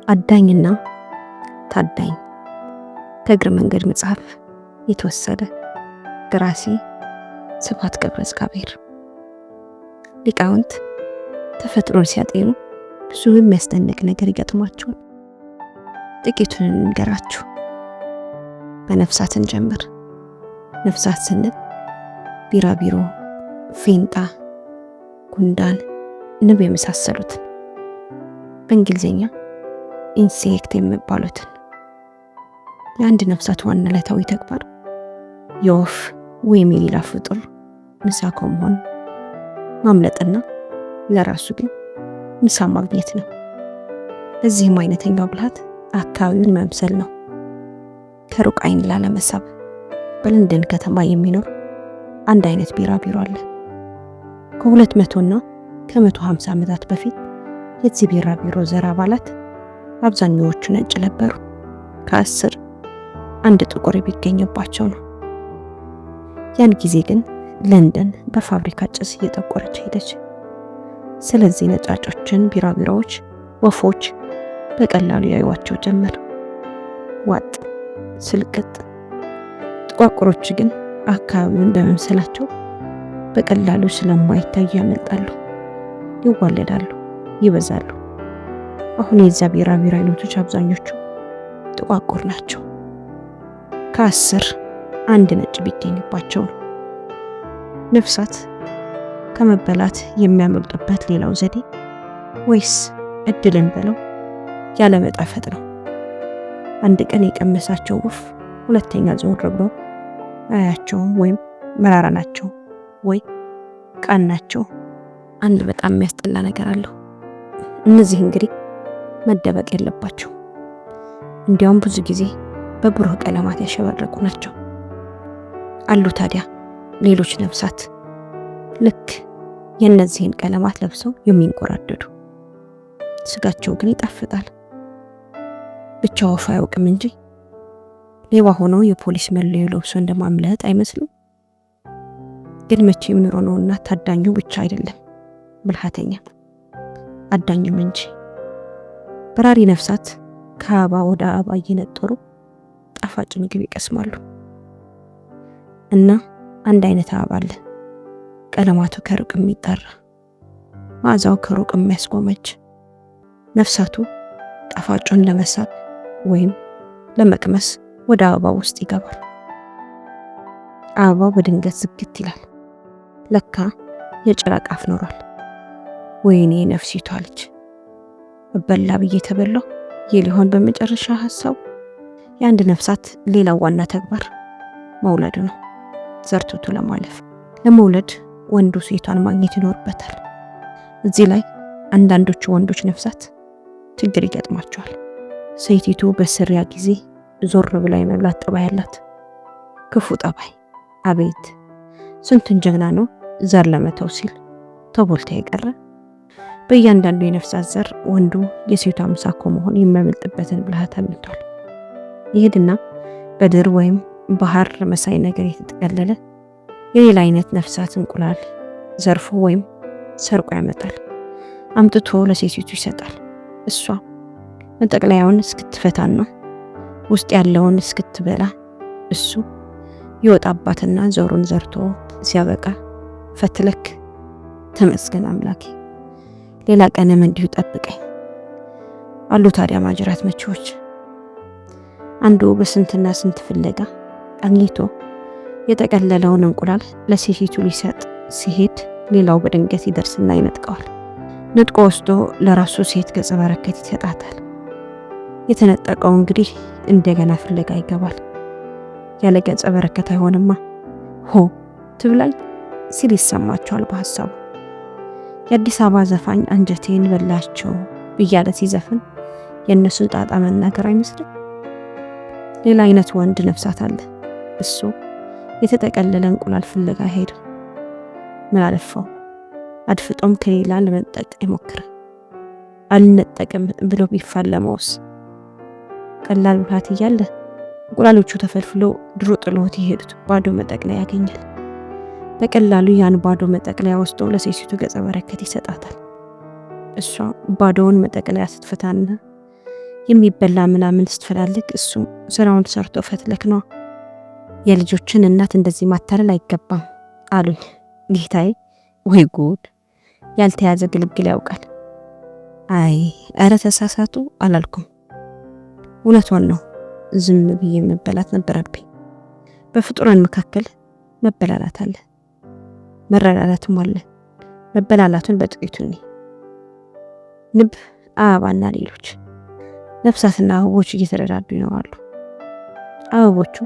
አዳኝና ታዳኝ ከእግረ መንገድ መጽሐፍ የተወሰደ። ደራሲ ስብሐት ገብረእግዚአብሔር። ሊቃውንት ተፈጥሮን ሲያጤኑ ብዙ የሚያስደንቅ ነገር ይገጥማቸዋል። ጥቂቱን እንገራችሁ። በነፍሳትን ጀምር። ነፍሳት ስንል ቢራቢሮ፣ ፌንጣ፣ ጉንዳን፣ ንብ የመሳሰሉትን በእንግሊዝኛ ኢንሴክት የሚባሉትን። የአንድ ነፍሳት ዋና ዕለታዊ ተግባር የወፍ ወይም የሌላ ፍጡር ምሳ ከመሆን ማምለጥና ለራሱ ግን ምሳ ማግኘት ነው። ለዚህም አይነተኛው ብልሃት አካባቢውን መምሰል ነው። ከሩቅ አይን ላለመሳብ በለንደን ከተማ የሚኖር አንድ አይነት ቢራቢሮ አለ። ከ200 እና ከ150 ዓመታት በፊት የዚህ ቢራቢሮ ዘር አባላት አብዛኛዎቹ ነጭ ነበሩ። ከ10 አንድ ጥቁር ቢገኝባቸው ነው። ያን ጊዜ ግን ለንደን በፋብሪካ ጭስ እየጠቆረች ሄደች። ስለዚህ ነጫጮችን ቢራቢሮዎች ወፎች በቀላሉ ያዩዋቸው ጀመር። ዋጥ ስልቅጥ። ጥቋቁሮች ግን አካባቢውን በመምሰላቸው በቀላሉ ስለማይታዩ ያመልጣሉ፣ ይዋለዳሉ፣ ይበዛሉ። አሁን የዛ ቢራቢሮ አይነቶች አብዛኞቹ ጥቋቁር ናቸው። ከ10 አንድ ነጭ ቢገኝባቸው ነው። ነፍሳት ከመበላት የሚያመልጡበት ሌላው ዘዴ ወይስ እድልን በለው ያለመጣፈጥ ነው። አንድ ቀን የቀመሳቸው ወፍ ሁለተኛ ዞር ብሎ አያቸውም፣ ወይም መራራ ናቸው ወይ ቃን ናቸው። አንድ በጣም የሚያስጠላ ነገር አለው። እነዚህ እንግዲህ መደበቅ የለባቸው። እንዲያውም ብዙ ጊዜ በብሩህ ቀለማት ያሸበረቁ ናቸው። አሉ ታዲያ ሌሎች ነፍሳት ልክ የእነዚህን ቀለማት ለብሰው የሚንቆራደዱ። ስጋቸው ግን ይጣፍጣል። ብቻ ወፍ አያውቅም እንጂ ሌባ ሆኖ የፖሊስ መለዮ ለብሶ እንደማምለጥ አይመስልም። ግን መቼም ኑሮ ነውና ታዳኙ ብቻ አይደለም ብልሃተኛ፣ አዳኙም እንጂ። በራሪ ነፍሳት ከአበባ ወደ አበባ እየነጠሩ ጣፋጭ ምግብ ይቀስማሉ። እና አንድ አይነት አበባ አለ፣ ቀለማቱ ከሩቅ የሚጠራ መዓዛው ከሩቅ የሚያስጎመጅ። ነፍሳቱ ጣፋጩን ለመሳብ ወይም ለመቅመስ ወደ አበባ ውስጥ ይገባል። አበባው በድንገት ዝግት ይላል። ለካ የጭራቅ አፍ ኖሯል። ወይኔ ነፍሲቷ ልጅ እበላ ብዬ ተበላው ሊሆን በመጨረሻ ሐሳቡ። የአንድ ነፍሳት ሌላው ዋና ተግባር መውለድ ነው። ዘርቶቱ ለማለፍ ለመውለድ ወንዱ ሴቷን ማግኘት ይኖርበታል። እዚህ ላይ አንዳንዶቹ ወንዶች ነፍሳት ችግር ይገጥማቸዋል። ሴቲቱ በስሪያ ጊዜ ዞር ብላ የመብላት ጠባይ ያላት ክፉ ጠባይ። አቤት ስንቱን ጀግና ነው ዘር ለመተው ሲል ተቦልታ የቀረ። በእያንዳንዱ የነፍሳት ዘር ወንዱ የሴቷ ምሳኮ መሆን የሚያመልጥበትን ብልሃት አግኝቷል። ይሄድና በድር ወይም ባህር መሳይ ነገር የተጠቀለለ የሌላ አይነት ነፍሳት እንቁላል ዘርፎ ወይም ሰርቆ ያመጣል። አምጥቶ ለሴቲቱ ይሰጣል። እሷ መጠቅለያውን እስክትፈታና ውስጥ ያለውን እስክትበላ እሱ ይወጣባትና ዘሩን ዘርቶ ሲያበቃ ፈትለክ ተመስገን አምላኬ፣ ሌላ ቀንም እንዲሁ ጠብቀኝ አሉ። ታዲያ ማጅራት መቼዎች አንዱ በስንትና ስንት ፍለጋ አግኝቶ የጠቀለለውን እንቁላል ለሴቲቱ ሊሰጥ ሲሄድ ሌላው በድንገት ይደርስና ይነጥቀዋል። ነጥቆ ወስዶ ለራሱ ሴት ገጸ በረከት ይሰጣታል። የተነጠቀው እንግዲህ እንደገና ፍለጋ ይገባል። ያለ ገጸ በረከት አይሆንማ። ሆ ትብላኝ ሲል ይሰማቸዋል በሐሳቡ። የአዲስ አበባ ዘፋኝ አንጀቴን በላቸው ብያለ ሲዘፍን የእነሱን ጣጣ መናገር አይመስልም። ሌላ አይነት ወንድ ነፍሳት አለ። እሱ የተጠቀለለ እንቁላል ፍለጋ ሄደ። ምን አለፋው አድፍጦም ከሌላ ለመጠቅ ይሞክራል። አልነጠቅም ብሎ ቢፋለመውስ? ቀላል ብልሃት እያለ እንቁላሎቹ ተፈልፍሎ ድሮ ጥሎት የሄዱት ባዶ መጠቅለያ ያገኛል። በቀላሉ ያን ባዶ መጠቅለያ ወስዶ ለሴቲቱ ገጸ በረከት ይሰጣታል። እሷ ባዶውን መጠቅለያ ስትፈታና የሚበላ ምናምን ስትፈልግ እሱ ስራውን ሰርቶ ፈትለክ ነው። የልጆችን እናት እንደዚህ ማታለል አይገባም አሉኝ። ጌታዬ ወይ ጉድ! ያልተያዘ ግልግል ያውቃል። አይ እረ ተሳሳቱ አላልኩም። እውነቷን ነው። ዝም ብዬ መበላት ነበረብኝ። በፍጡራን መካከል መበላላት አለ፣ መረዳዳትም አለ። መበላላቱን በጥቂቱ ንብ፣ አበባና ሌሎች ነፍሳትና አበቦች እየተረዳዱ ይኖራሉ። አበቦቹ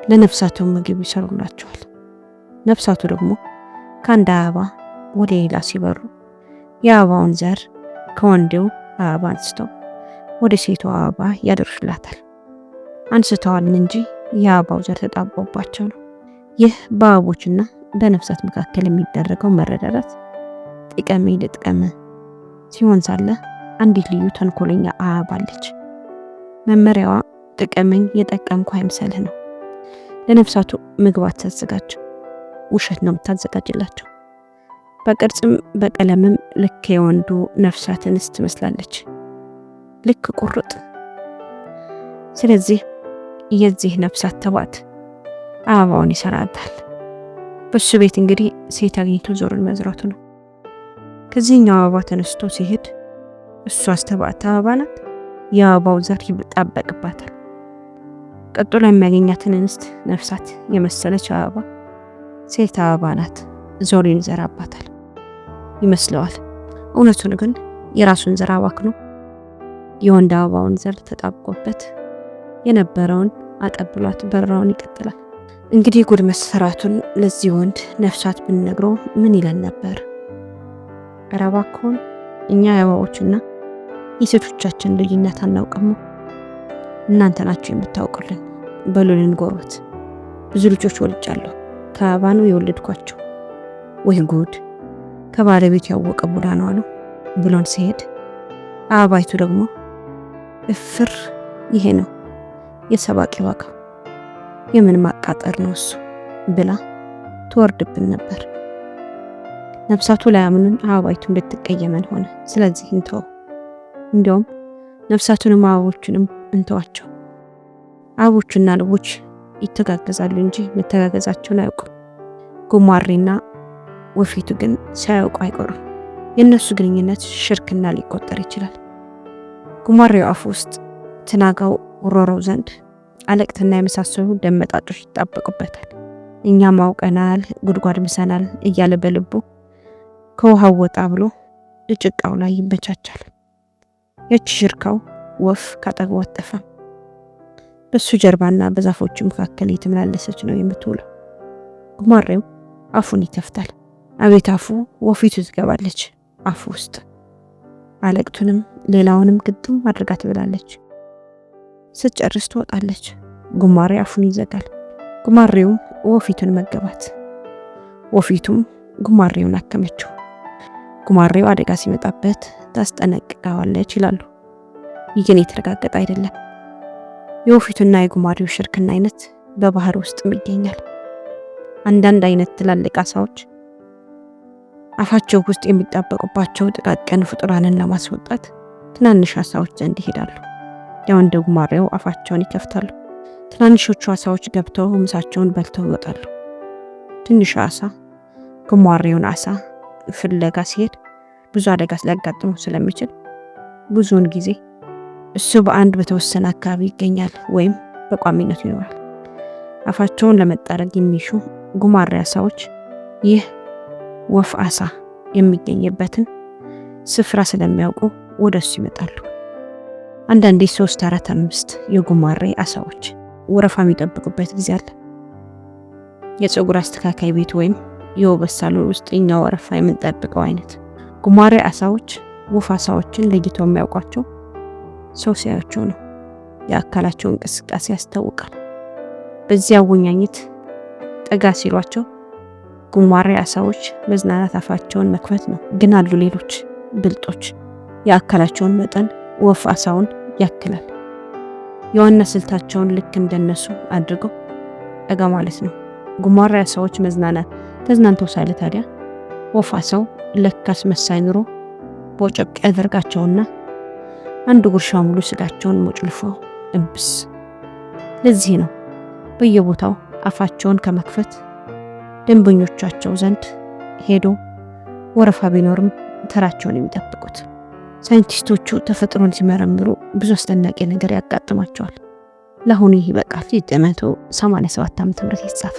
ለነፍሳቱ ምግብ ይሰሩላቸዋል። ነፍሳቱ ደግሞ ከአንድ አበባ ወደ ሌላ ሲበሩ የአበባውን ዘር ከወንዴው አበባ አንስተው ወደ ሴቷ አበባ ያደርሱላታል። አንስተዋል እንጂ የአበባው ዘር ተጣብቆባቸው ነው። ይህ በአበቦችና በነፍሳት መካከል የሚደረገው መረዳዳት ጥቀመኝ ልጥቀም ሲሆን ሳለ አንዲት ልዩ ተንኮለኛ አበባ አለች። መመሪያዋ ጥቀመኝ የጠቀምኩ አይምሰልህ ነው። ለነፍሳቱ ምግብ አታዘጋጅ፣ ውሸት ነው የምታዘጋጅላቸው። በቅርጽም በቀለምም ልክ የወንዱ ነፍሳትን ትመስላለች፣ ልክ ቁርጥ። ስለዚህ የዚህ ነፍሳት ተባት አበባውን ይሰራታል። በሱ ቤት እንግዲህ ሴት አግኝቶ ዞሩን መዝራቱ ነው። ከዚህኛው አበባ ተነስቶ ሲሄድ እሷ አስተባት አበባ ናት። የአበባው ዘር ይጣበቅባታል። ቀጥሎ የሚያገኛትን እንስት ነፍሳት የመሰለች አበባ ሴት አበባ ናት። ዞሩን ይዘራባታል ይመስለዋል። እውነቱን ግን የራሱን ዘር አባክኖ የወንድ አበባውን ዘር ተጣብቆበት የነበረውን አቀብሏት በራውን ይቀጥላል። እንግዲህ ጉድ መሰራቱን ለዚህ ወንድ ነፍሳት ብንነግረው ምን ይለን ነበር? እባክዎን እኛ የአበቦችና የሴቶቻችን ልዩነት አናውቅም። እናንተ ናችሁ የምታውቁልን። በሉልን ጎሮት ብዙ ልጆች ወልጃለሁ፣ ከአበባ ነው የወለድኳቸው። ወይ ጉድ! ከባለቤቱ ያወቀ ቡዳ ነው አሉ ብሎን ሲሄድ አበባይቱ ደግሞ እፍር ይሄ ነው የሰባቂ ዋጋ፣ የምን ማቃጠር ነው እሱ ብላ ትወርድብን ነበር። ነፍሳቱ ላያምኑን አበባይቱ እንድትቀየመን ሆነ። ስለዚህ እንተው። እንዲያውም ነፍሳቱንም አበቦቹንም እንተዋቸው። አበቦቹና ንቦች ይተጋገዛሉ እንጂ መተጋገዛቸውን አያውቁም። ጉማሬና ወፊቱ ግን ሳያውቁ አይቀሩም። የእነሱ ግንኙነት ሽርክና ሊቆጠር ይችላል። ጉማሬው አፍ ውስጥ ትናጋው ሮሮው ዘንድ አለቅትና የመሳሰሉ ደመጣጮች ይጣበቁበታል። እኛም አውቀናል፣ ጉድጓድ ምሰናል እያለ በልቡ ከውሃው ወጣ ብሎ ጭቃው ላይ ይበቻቻል። የቺ ሽርካው ወፍ ካጠገቡ አጠፋም። በሱ ጀርባና በዛፎቹ መካከል የተመላለሰች ነው የምትውለው። ጉማሬው አፉን ይከፍታል። አቤት አፉ! ወፊቱ ትገባለች አፉ ውስጥ። አለቅቱንም ሌላውንም ግጥም አድርጋ ትበላለች። ስትጨርስ ትወጣለች። ጉማሬ አፉን ይዘጋል። ጉማሬውም ወፊቱን መገባት፣ ወፊቱም ጉማሬውን አከመችው። ጉማሬው አደጋ ሲመጣበት ታስጠነቅቀዋለች ይላሉ። ይህ ግን የተረጋገጠ አይደለም። የወፊቱና የጉማሬው ሽርክና አይነት በባህር ውስጥም ይገኛል። አንዳንድ አይነት ትላልቅ አሳዎች አፋቸው ውስጥ የሚጣበቁባቸው ጥቃቅን ፍጡራንን ለማስወጣት ትናንሽ አሳዎች ዘንድ ይሄዳሉ። ያው እንደ ጉማሬው አፋቸውን ይከፍታሉ። ትናንሾቹ አሳዎች ገብተው ምሳቸውን በልተው ይወጣሉ። ትንሹ አሳ ጉማሬውን አሳ ፍለጋ ሲሄድ ብዙ አደጋ ሊያጋጥመው ስለሚችል ብዙውን ጊዜ እሱ በአንድ በተወሰነ አካባቢ ይገኛል ወይም በቋሚነቱ ይኖራል። አፋቸውን ለመጣረግ የሚሹ ጉማሬ አሳዎች ይህ ወፍ አሳ የሚገኝበትን ስፍራ ስለሚያውቁ ወደሱ ይመጣሉ። አንዳንዴ 3፣ 4፣ 5 የጉማሬ አሳዎች ወረፋ የሚጠብቁበት ጊዜ አለ። የፀጉር አስተካካይ ቤት ወይም የውበት ሳሎን ውስጥ እኛ ወረፋ የምንጠብቀው አይነት። ጉማሬ አሳዎች ወፍ አሳዎችን ለይተው የሚያውቋቸው ሰው ሲያያቸው ነው። የአካላቸው እንቅስቃሴ ያስታውቃል። በዚያ አወኛኘት ጠጋ ሲሏቸው ጉማሬ አሳዎች መዝናናት አፋቸውን መክፈት ነው። ግን አሉ ሌሎች ብልጦች። የአካላቸውን መጠን ወፍ አሳውን ያክላል። የዋና ስልታቸውን ልክ እንደነሱ አድርገው ጠጋ ማለት ነው። ጉማሬ አሳዎች መዝናናት ተዝናንተው ሳለ ታዲያ ወፍ አሳው ለካስ መሳይ ኑሮ በጨብቅ ያደርጋቸውና አንድ ጉርሻ ሙሉ ስጋቸውን ሞጭልፎ እምብስ። ለዚህ ነው በየቦታው አፋቸውን ከመክፈት ደንበኞቻቸው ዘንድ ሄዶ ወረፋ ቢኖርም ተራቸውን የሚጠብቁት። ሳይንቲስቶቹ ተፈጥሮን ሲመረምሩ ብዙ አስደናቂ ነገር ያጋጥማቸዋል። ለአሁኑ ይህ ይበቃል። 1987 ዓ.ም የተጻፈ